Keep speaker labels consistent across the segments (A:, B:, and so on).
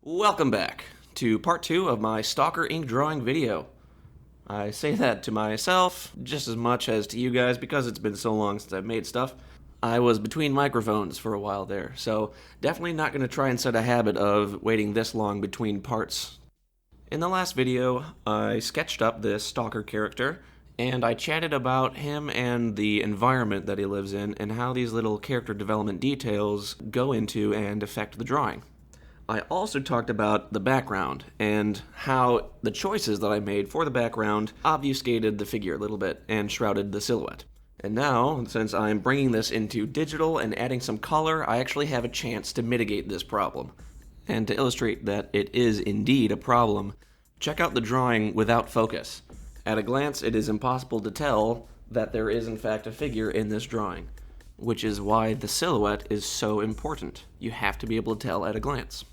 A: Welcome back to part 2 of my Stalker ink drawing video. I say that to myself just as much as to you guys because it's been so long since I've made stuff. I was between microphones for a while there, so definitely not going to try and set a habit of waiting this long between parts. In the last video, I sketched up this Stalker character, and I chatted about him and the environment that he lives in and how these little character development details go into and affect the drawing. I also talked about the background and how the choices that I made for the background obfuscated the figure a little bit and shrouded the silhouette. And now, since I'm bringing this into digital and adding some color, I actually have a chance to mitigate this problem. And to illustrate that it is indeed a problem, check out the drawing without focus. At a glance, it is impossible to tell that there is in fact a figure in this drawing, which is why the silhouette is so important. You have to be able to tell at a glance.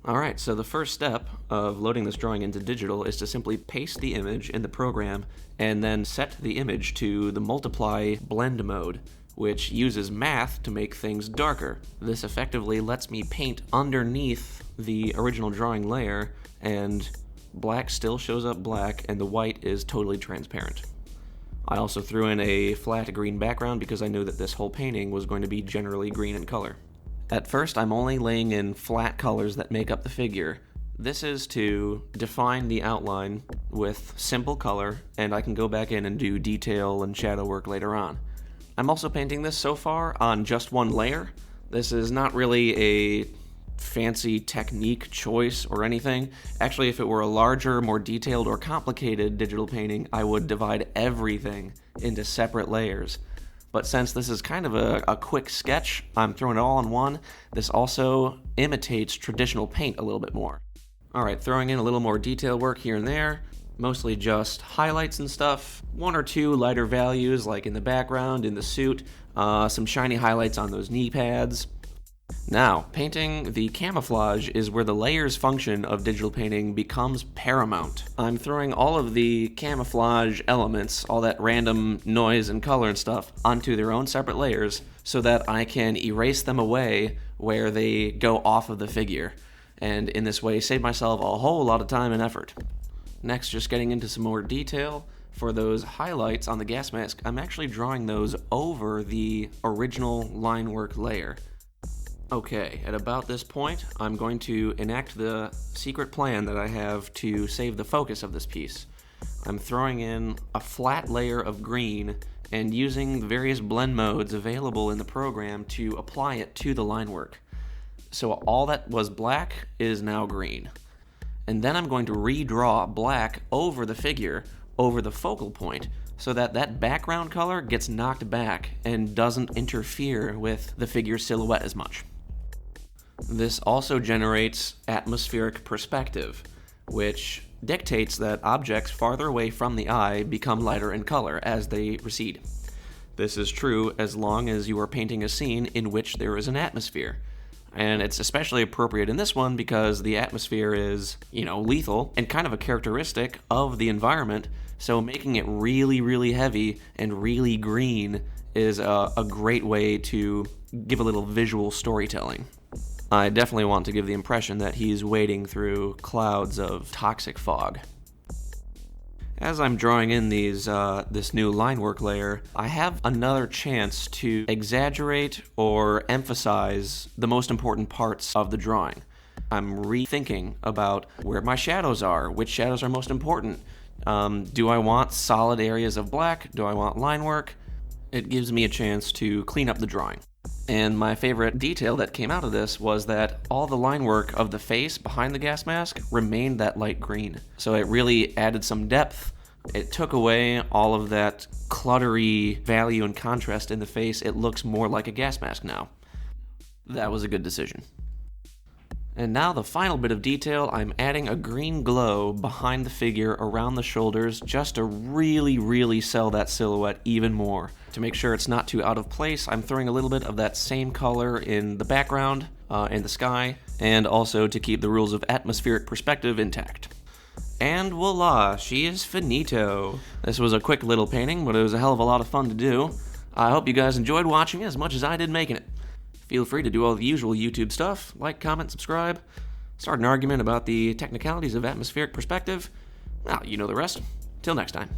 A: Alright, so the first step of loading this drawing into digital is to simply paste the image in the program and then set the image to the multiply blend mode, which uses math to make things darker. This effectively lets me paint underneath the original drawing layer, and black still shows up black and the white is totally transparent. I also threw in a flat green background because I knew that this whole painting was going to be generally green in color. At first, I'm only laying in flat colors that make up the figure. This is to define the outline with simple color, and I can go back in and do detail and shadow work later on. I'm also painting this so far on just one layer. This is not really a fancy technique choice or anything. Actually, if it were a larger, more detailed or complicated digital painting, I would divide everything into separate layers. But since this is kind of a quick sketch, I'm throwing it all in one. This also imitates traditional paint a little bit more. Alright, throwing in a little more detail work here and there, mostly just highlights and stuff, one or two lighter values like in the background, in the suit, some shiny highlights on those knee pads. Now, painting the camouflage is where the layers function of digital painting becomes paramount. I'm throwing all of the camouflage elements, all that random noise and color and stuff, onto their own separate layers so that I can erase them away where they go off of the figure, and in this way save myself a whole lot of time and effort. Next, just getting into some more detail. For those highlights on the gas mask, I'm actually drawing those over the original Linework layer. Okay, at about this point, I'm going to enact the secret plan that I have to save the focus of this piece. I'm throwing in a flat layer of green and using the various blend modes available in the program to apply it to the line work. So all that was black is now green. And then I'm going to redraw black over the figure, over the focal point, so that that background color gets knocked back and doesn't interfere with the figure's silhouette as much. This also generates atmospheric perspective, which dictates that objects farther away from the eye become lighter in color as they recede. This is true as long as you are painting a scene in which there is an atmosphere. And it's especially appropriate in this one because the atmosphere is, lethal and kind of a characteristic of the environment, so making it really, really heavy and really green is a great way to give a little visual storytelling. I definitely want to give the impression that he's wading through clouds of toxic fog. As I'm drawing in this new line work layer, I have another chance to exaggerate or emphasize the most important parts of the drawing. I'm rethinking about where my shadows are, which shadows are most important. Do I want solid areas of black? Do I want line work? It gives me a chance to clean up the drawing. And my favorite detail that came out of this was that all the line work of the face behind the gas mask remained that light green. So it really added some depth. It took away all of that cluttery value and contrast in the face. It looks more like a gas mask now. That was a good decision. And now the final bit of detail, I'm adding a green glow behind the figure around the shoulders just to really, really sell that silhouette even more. To make sure it's not too out of place, I'm throwing a little bit of that same color in the background, in the sky, and also to keep the rules of atmospheric perspective intact. And voila, she is finito. This was a quick little painting, but it was a hell of a lot of fun to do. I hope you guys enjoyed watching as much as I did making it. Feel free to do all the usual YouTube stuff, like, comment, subscribe. start an argument about the technicalities of atmospheric perspective, well, you know the rest. Till next time.